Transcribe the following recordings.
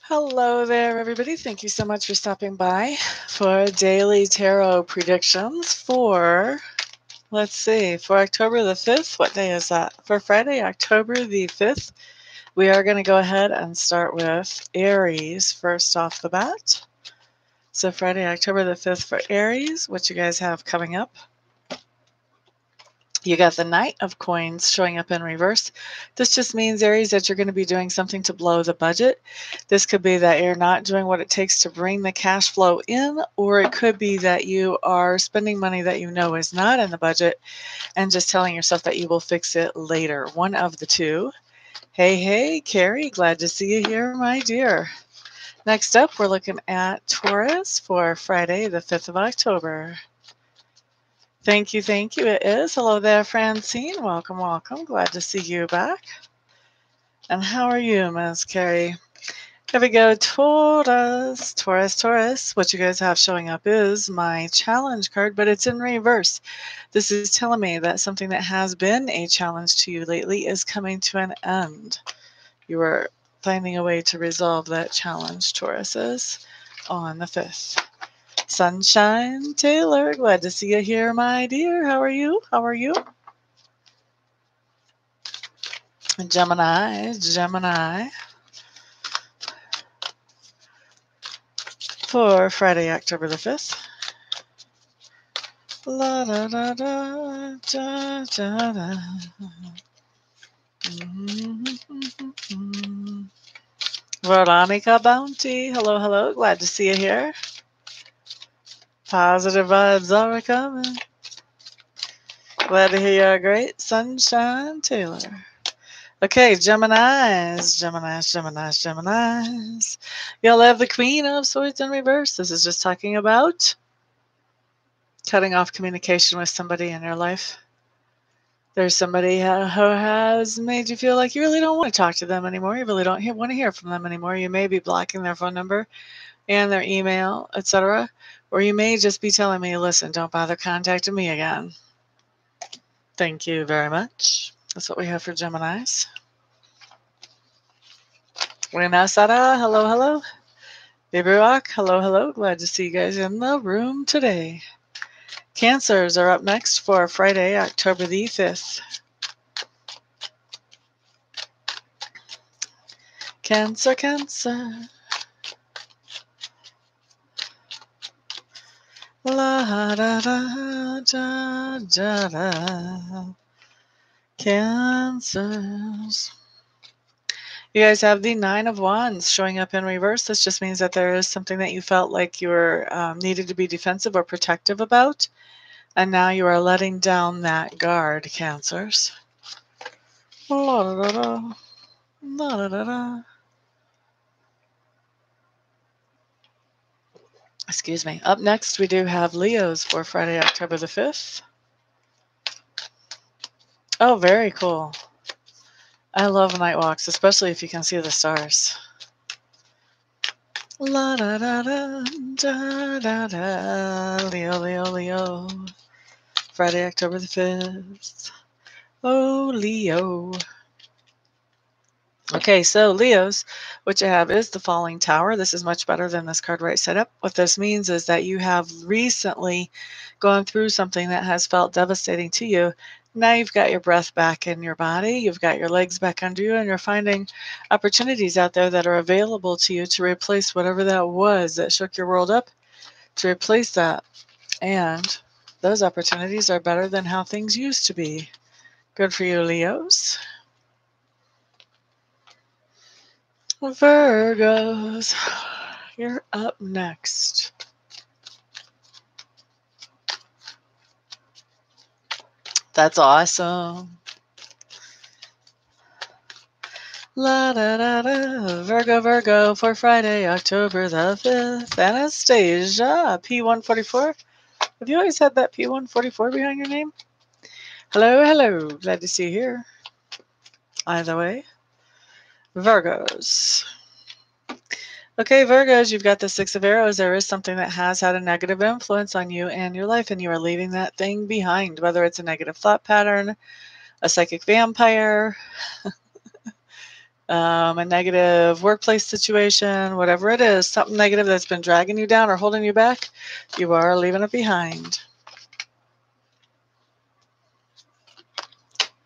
Hello there, everybody. Thank you so much for stopping by for daily tarot predictions for, let's see, for October the 5th. What day is that? For Friday, October the 5th, we are going to go ahead and start with Aries first off the bat. So Friday, October the 5th for Aries, what you guys have coming up. You got the Knight of Coins showing up in reverse. This just means, Aries, that you're going to be doing something to blow the budget. This could be that you're not doing what it takes to bring the cash flow in, or it could be that you are spending money that you know is not in the budget and just telling yourself that you will fix it later. One of the two. Hey, Carrie, glad to see you here, my dear. Next up, we're looking at Taurus for Friday, the 5th of October. Thank you. It is. Hello there, Francine. Welcome. Glad to see you back. And how are you, Ms. Carrie? Here we go, Taurus. What you guys have showing up is my challenge card, but it's in reverse. This is telling me that something that has been a challenge to you lately is coming to an end. You are finding a way to resolve that challenge, Tauruses, on the 5th. Sunshine Taylor, glad to see you here, my dear. How are you? Gemini. For Friday, October the 5th. La da da da da da da. Veronica Bounty, hello. Glad to see you here. Positive vibes are coming. Glad to hear you're great. Sunshine Taylor. Okay, Geminis. You'll have the Queen of Swords in reverse. This is just talking about cutting off communication with somebody in your life. There's somebody who has made you feel like you really don't want to talk to them anymore. You really don't want to hear from them anymore. You may be blocking their phone number and their email, etc. Or you may just be telling me, listen, don't bother contacting me again. Thank you very much. That's what we have for Geminis. Rena Sara, hello. Baby Rock, hello. Glad to see you guys in the room today. Cancers are up next for Friday, October the 5th. Cancer. La da da da da da. Cancers. You guys have the Nine of Wands showing up in reverse. This just means that there is something that you felt like you were needed to be defensive or protective about, and now you are letting down that guard, Cancers. La da da da. Excuse me. Up next, we do have Leos for Friday, October the 5th. Oh, very cool. I love night walks, especially if you can see the stars. La da da da da da. Leo. Friday, October the 5th. Oh, Leo. Okay, so Leos, what you have is the Falling Tower. This is much better than this card right set up. What this means is that you have recently gone through something that has felt devastating to you. Now you've got your breath back in your body, you've got your legs back under you, and you're finding opportunities out there that are available to you to replace whatever that was that shook your world up, to replace that. And those opportunities are better than how things used to be. Good for you, Leos. Virgos, you're up next. That's awesome. La da da da. Virgo for Friday, October the 5th. Anastasia, P144. Have you always had that P144 behind your name? Hello. Glad to see you here. Either way. Virgos. Okay, Virgos, you've got the Six of Arrows. There is something that has had a negative influence on you and your life, and you are leaving that thing behind, whether it's a negative thought pattern, a psychic vampire, a negative workplace situation, whatever it is, something negative that's been dragging you down or holding you back, you are leaving it behind.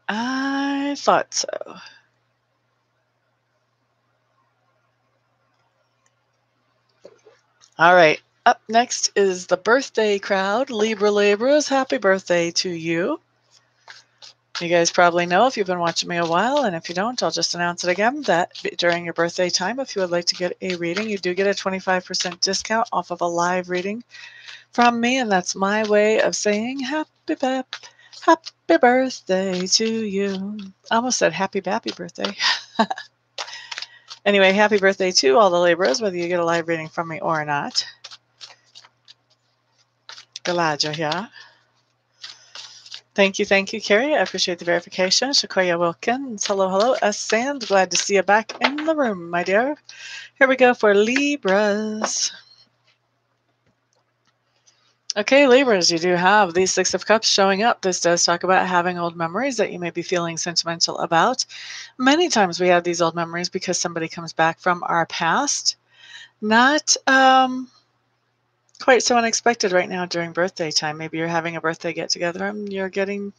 I thought so. All right. Up next is the birthday crowd. Libras, happy birthday to you. You guys probably know if you've been watching me a while, and if you don't, I'll just announce it again, that during your birthday time, if you would like to get a reading, you do get a 25% discount off of a live reading from me, and that's my way of saying happy birthday to you. I almost said happy birthday. Anyway, happy birthday to all the Libras, whether you get a live reading from me or not. Glad you're here. Thank you, Carrie. I appreciate the verification. Shakoya Wilkins. Hello, S. Sand. Glad to see you back in the room, my dear. Here we go for Libras. Okay, Libras, you do have the Six of Cups showing up. This does talk about having old memories that you may be feeling sentimental about. Many times we have these old memories because somebody comes back from our past. Not quite so unexpected right now during birthday time. Maybe you're having a birthday get-together and you're getting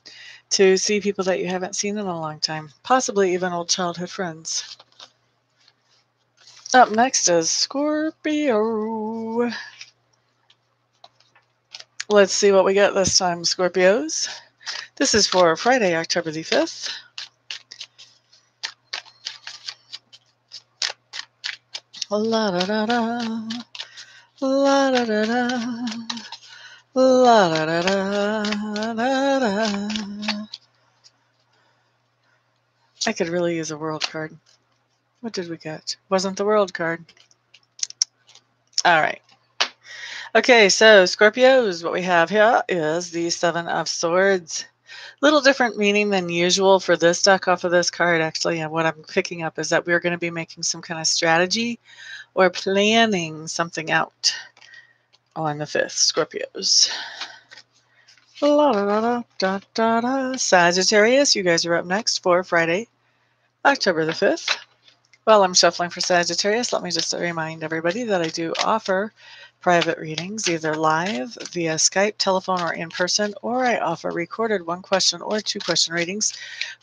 to see people that you haven't seen in a long time, possibly even old childhood friends. Up next is Scorpio. Let's see what we get this time, Scorpios. This is for Friday, October the 5th. La da da da. La da da da. La da da da da da. I could really use a world card. What did we get? Wasn't the world card. All right. Okay, so Scorpios, what we have here is the Seven of Swords. Little different meaning than usual for this deck off of this card, actually. And what I'm picking up is that we're going to be making some kind of strategy or planning something out on the 5th, Scorpios. La, da, da, da, da, da. Sagittarius, you guys are up next for Friday, October the 5th. While I'm shuffling for Sagittarius, let me just remind everybody that I do offer private readings, either live, via Skype, telephone, or in person, or I offer recorded 1-question or 2-question readings.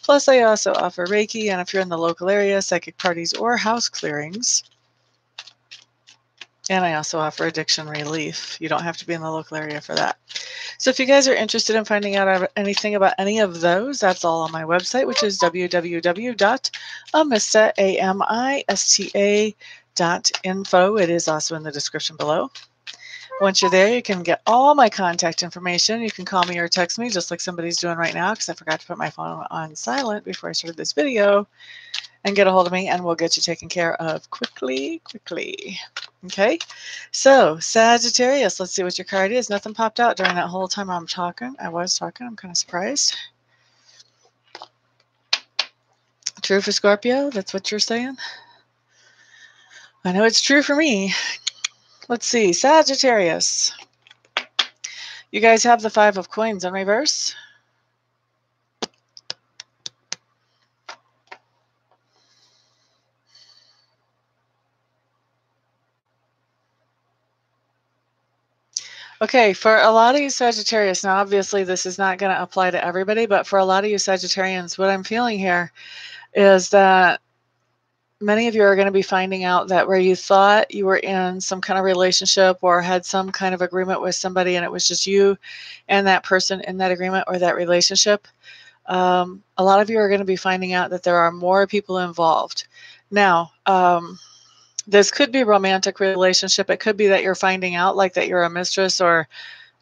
Plus, I also offer reiki, and if you're in the local area, psychic parties or house clearings. And I also offer addiction relief. You don't have to be in the local area for that. So if you guys are interested in finding out anything about any of those, that's all on my website, which is www.amista.info. It is also in the description below. Once you're there, you can get all my contact information. You can call me or text me, just like somebody's doing right now, because I forgot to put my phone on silent before I started this video, and get a hold of me, and we'll get you taken care of quickly. Okay, so Sagittarius, let's see what your card is. Nothing popped out during that whole time I'm talking. I was talking. I'm kind of surprised. True for Scorpio? That's what you're saying? I know it's true for me. Let's see. Sagittarius. You guys have the 5 of Coins in reverse. Okay, for a lot of you Sagittarius, now obviously this is not going to apply to everybody, but for a lot of you Sagittarians, what I'm feeling here is that many of you are going to be finding out that where you thought you were in some kind of relationship or had some kind of agreement with somebody and it was just you and that person in that agreement or that relationship, a lot of you are going to be finding out that there are more people involved. Now, this could be a romantic relationship. It could be that you're finding out like that you're a mistress, or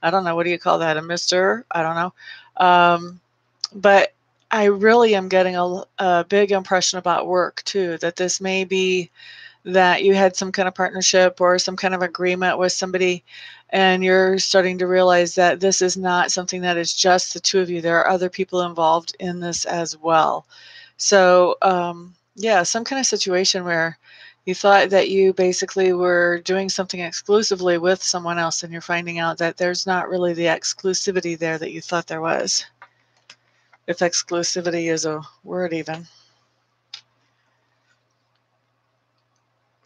I don't know, what do you call that? A mister? I don't know. But I really am getting a big impression about work too, that this may be that you had some kind of partnership or some kind of agreement with somebody, and you're starting to realize that this is not something that is just the two of you. There are other people involved in this as well. So yeah, some kind of situation where you thought that you basically were doing something exclusively with someone else, and you're finding out that there's not really the exclusivity there that you thought there was. If exclusivity is a word even.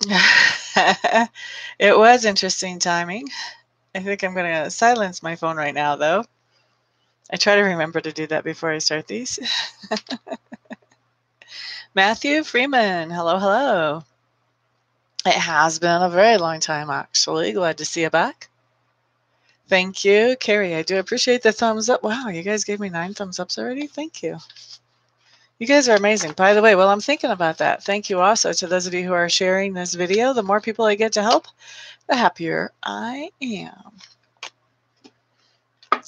It was interesting timing. I think I'm going to silence my phone right now, though. I try to remember to do that before I start these. Matthew Freeman, hello, hello. It has been a very long time, actually. Glad to see you back. Thank you, Carrie. I do appreciate the thumbs up. Wow, you guys gave me 9 thumbs ups already. Thank you. You guys are amazing. By the way, while I'm thinking about that, thank you also to those of you who are sharing this video. The more people I get to help, the happier I am.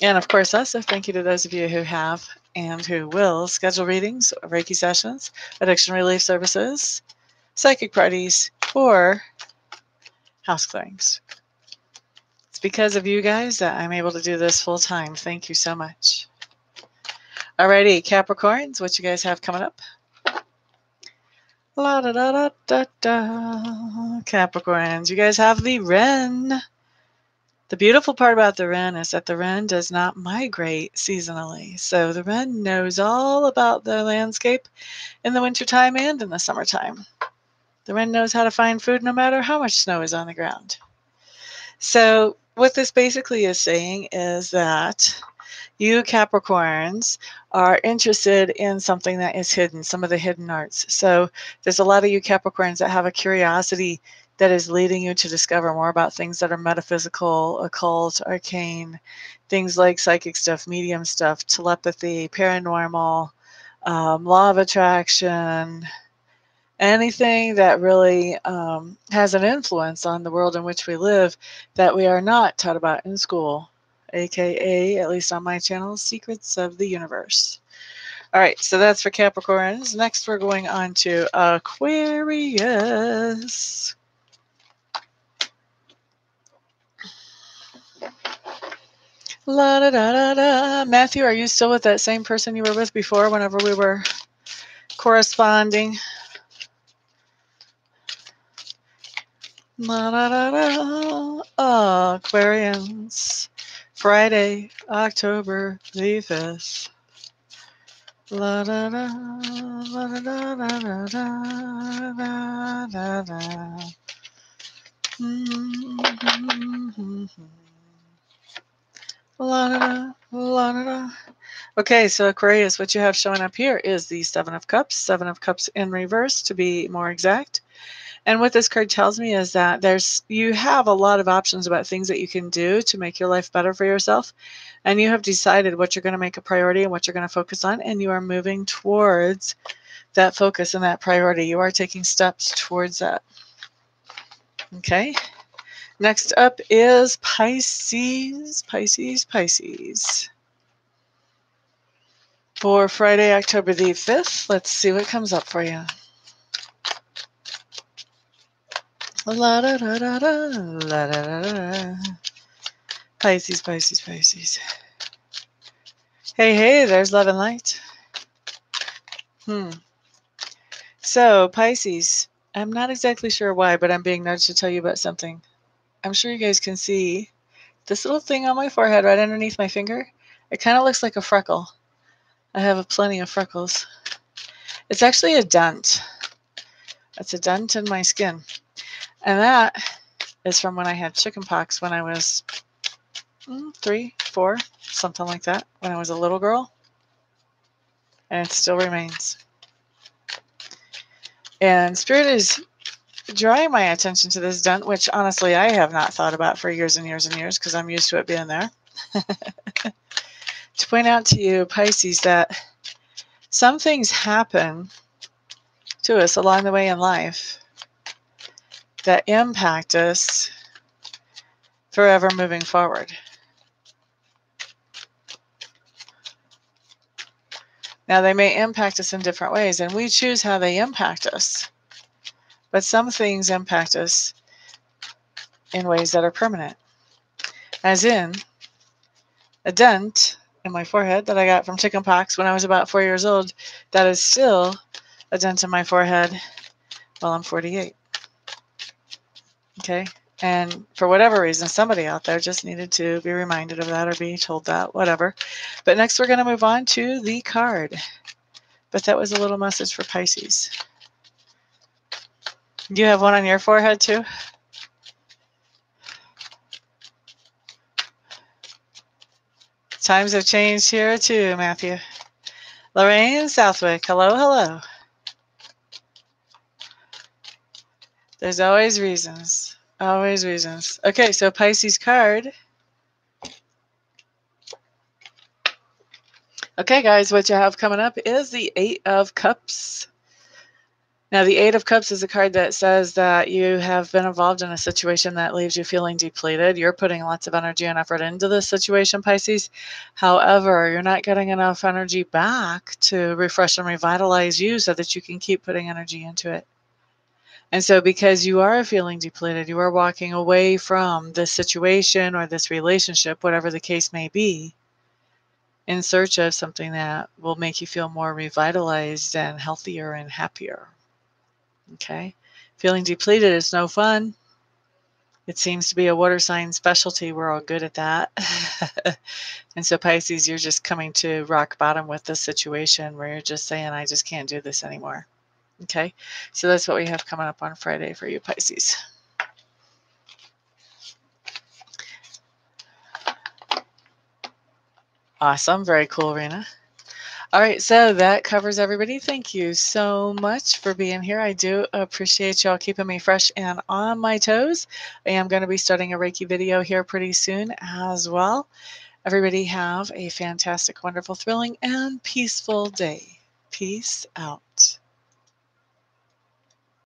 And of course, also thank you to those of you who have and who will schedule readings, Reiki sessions, addiction relief services, psychic parties, or house clearings. It's because of you guys that I'm able to do this full time. Thank you so much. Alrighty, Capricorns, what you guys have coming up? La da da da da da. Capricorns, you guys have the Wren. The beautiful part about the Wren is that the Wren does not migrate seasonally. So the Wren knows all about the landscape in the wintertime and in the summertime. The Wren knows how to find food no matter how much snow is on the ground. So what this basically is saying is that you Capricorns are interested in something that is hidden, some of the hidden arts. So there's a lot of you Capricorns that have a curiosity that is leading you to discover more about things that are metaphysical, occult, arcane, things like psychic stuff, medium stuff, telepathy, paranormal, law of attraction, anything that really has an influence on the world in which we live that we are not taught about in school, aka, at least on my channel, Secrets of the Universe. All right, so that's for Capricorns. Next, we're going on to Aquarius. La da da da da. Matthew, are you still with that same person you were with before whenever we were corresponding? La da da da. Aquarians. Friday, October the 5th. La da da, la da da da da da da da. La da da, la da da. Okay, so Aquarius, what you have showing up here is the Seven of Cups in reverse to be more exact. And what this card tells me is that you have a lot of options about things that you can do to make your life better for yourself. And you have decided what you're going to make a priority and what you're going to focus on. And you are moving towards that focus and that priority. You are taking steps towards that. Okay. Next up is Pisces. Pisces. For Friday, October the 5th, let's see what comes up for you. La da da da da, la da da da. Pisces. Hey, there's love and light. So, Pisces, I'm not exactly sure why, but I'm being nudged to tell you about something. I'm sure you guys can see this little thing on my forehead right underneath my finger. It kind of looks like a freckle. I have plenty of freckles. It's actually a dent. It's a dent in my skin. And that is from when I had chickenpox when I was 3, 4, something like that, when I was a little girl. And it still remains. And Spirit is drawing my attention to this dent, which honestly I have not thought about for years and years and years because I'm used to it being there. To point out to you, Pisces, that some things happen to us along the way in life that impact us forever moving forward. Now, they may impact us in different ways, and we choose how they impact us. But some things impact us in ways that are permanent. As in, a dent in my forehead that I got from chickenpox when I was about 4 years old, that is still a dent in my forehead while I'm 48. Okay? And for whatever reason, somebody out there just needed to be reminded of that or be told that, whatever. But next we're going to move on to the card. But that was a little message for Pisces. You have one on your forehead too? Times have changed here too, Matthew. Lorraine Southwick, hello, hello. There's always reasons. Always reasons. Okay, so Pisces card. Okay, guys, what you have coming up is the Eight of Cups. Now, the Eight of Cups is a card that says that you have been involved in a situation that leaves you feeling depleted. You're putting lots of energy and effort into this situation, Pisces. However, you're not getting enough energy back to refresh and revitalize you so that you can keep putting energy into it. And so because you are feeling depleted, you are walking away from this situation or this relationship, whatever the case may be, in search of something that will make you feel more revitalized and healthier and happier. Okay? Feeling depleted is no fun. It seems to be a water sign specialty. We're all good at that. And so Pisces, you're just coming to rock bottom with this situation where you're just saying, I just can't do this anymore. Okay? So that's what we have coming up on Friday for you, Pisces. Awesome. Very cool, Rena. All right, so that covers everybody. Thank you so much for being here. I do appreciate y'all keeping me fresh and on my toes. I am going to be starting a Reiki video here pretty soon as well. Everybody have a fantastic, wonderful, thrilling, and peaceful day. Peace out.